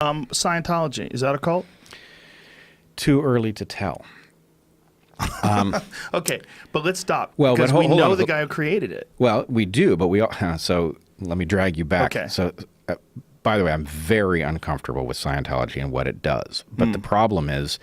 Scientology, is that a cult? Too early to tell. Okay, but let's stop. Well, because but we hold know on. the guy who created it. Well, we do, but so let me drag you back. Okay. So, by the way, I'm very uncomfortable with Scientology and what it does. But the problem is,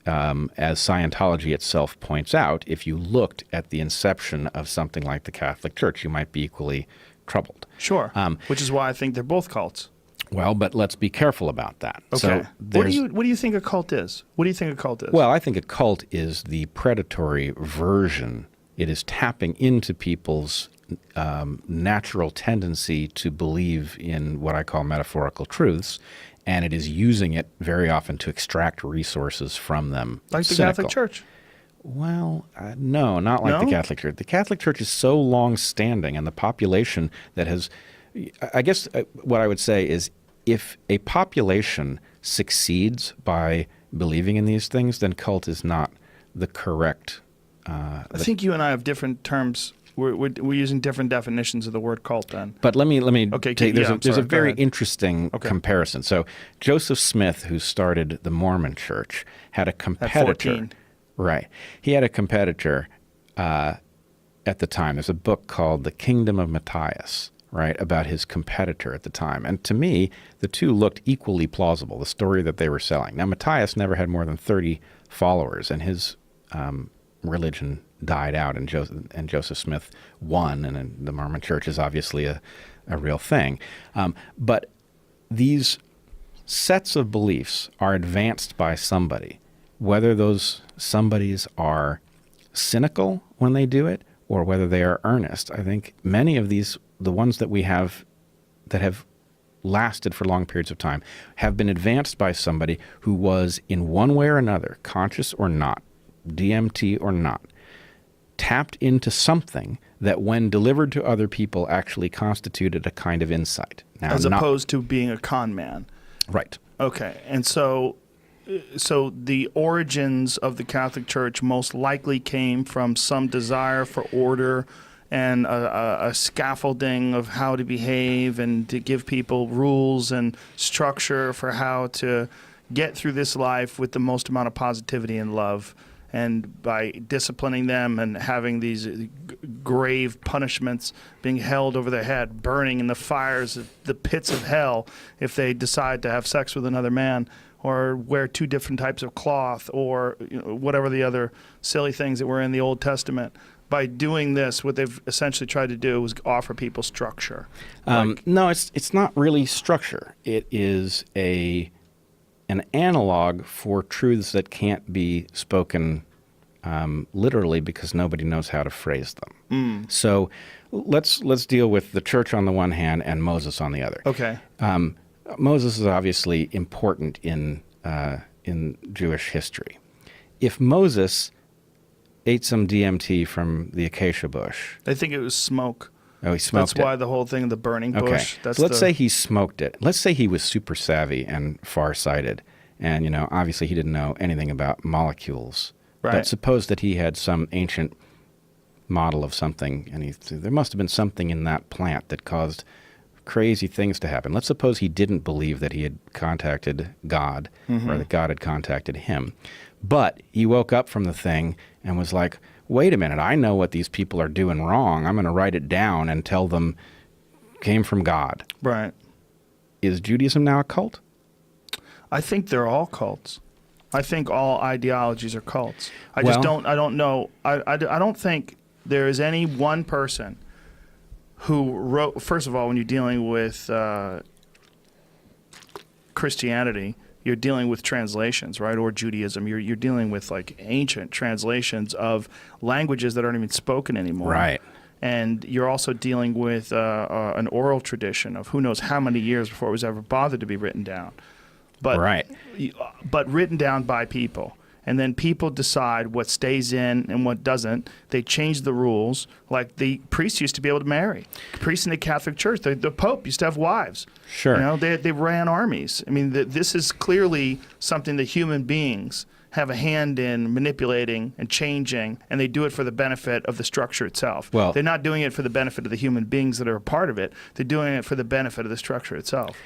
as Scientology itself points out, if you looked at the inception of something like the Catholic Church, you might be equally troubled. Sure, which is why I think they're both cults. Well, but let's be careful about that. Okay. So What do you think a cult is? What do you think a cult is? Well, I think a cult is the predatory version. It is tapping into people's natural tendency to believe in what I call metaphorical truths, and it is using it very often to extract resources from them. Like the Cynical. Catholic Church. Well, no, not like No? the Catholic Church. The Catholic Church is so long-standing, and the population that has – I guess what I would say is if a population succeeds by believing in these things, then cult is not the correct I think you and I have different terms. We're using different definitions of the word cult then. But let me Okay, take, there's I'm sorry, a go very ahead. interesting comparison. So Joseph Smith, who started the Mormon Church, had a competitor. 14. Right. He had a competitor at the time. There's a book called The Kingdom of Matthias, right, about his competitor at the time. And to me, the two looked equally plausible, the story that they were selling. Now, Matthias never had more than 30 followers, and his religion died out, and Joseph Smith won, and the Mormon Church is obviously a real thing. But these sets of beliefs are advanced by somebody, whether those somebodies are cynical when they do it or whether they are earnest. I think many of these, the ones that we have that have lasted for long periods of time, have been advanced by somebody who was in one way or another, conscious or not, DMT or not, tapped into something that when delivered to other people actually constituted a kind of insight. Now, As opposed to being a con man. Right. Okay, and so the origins of the Catholic Church most likely came from some desire for order and a scaffolding of how to behave and to give people rules and structure for how to get through this life with the most amount of positivity and love. And by disciplining them and having these grave punishments being held over their head, burning in the fires of the pits of hell if they decide to have sex with another man or wear two different types of cloth or whatever the other silly things that were in the Old Testament. By doing this, what they've essentially tried to do is offer people structure. No, it's not really structure. It is an analog for truths that can't be spoken literally because nobody knows how to phrase them. So let's deal with the church on the one hand and Moses on the other. Okay. Moses is obviously important in Jewish history. If Moses ate some DMT from the acacia bush, I think it was smoke. Oh, he smoked it. That's why the whole thing of the burning bush. Okay. So let's say he smoked it. Let's say he was super savvy and far-sighted. And, obviously he didn't know anything about molecules. Right. But suppose that he had some ancient model of something, and there must have been something in that plant that caused crazy things to happen. Let's suppose he didn't believe that he had contacted God or that God had contacted him. But he woke up from the thing and was like, wait a minute, I know what these people are doing wrong. I'm going to write it down and tell them came from God. Right. Is Judaism now a cult? I think they're all cults. I think all ideologies are cults. I don't know. I don't think there is any one person who wrote, first of all, when you're dealing with Christianity, you're dealing with translations, right? Or Judaism. You're dealing with like ancient translations of languages that aren't even spoken anymore. Right. And you're also dealing with an oral tradition of who knows how many years before it was ever bothered to be written down. But written down by people. And then people decide what stays in and what doesn't. They change the rules. Like the priests used to be able to marry. Priests in the Catholic Church, the Pope used to have wives. Sure. They ran armies. I mean, this is clearly something that human beings have a hand in manipulating and changing, and they do it for the benefit of the structure itself. Well, they're not doing it for the benefit of the human beings that are a part of it. They're doing it for the benefit of the structure itself.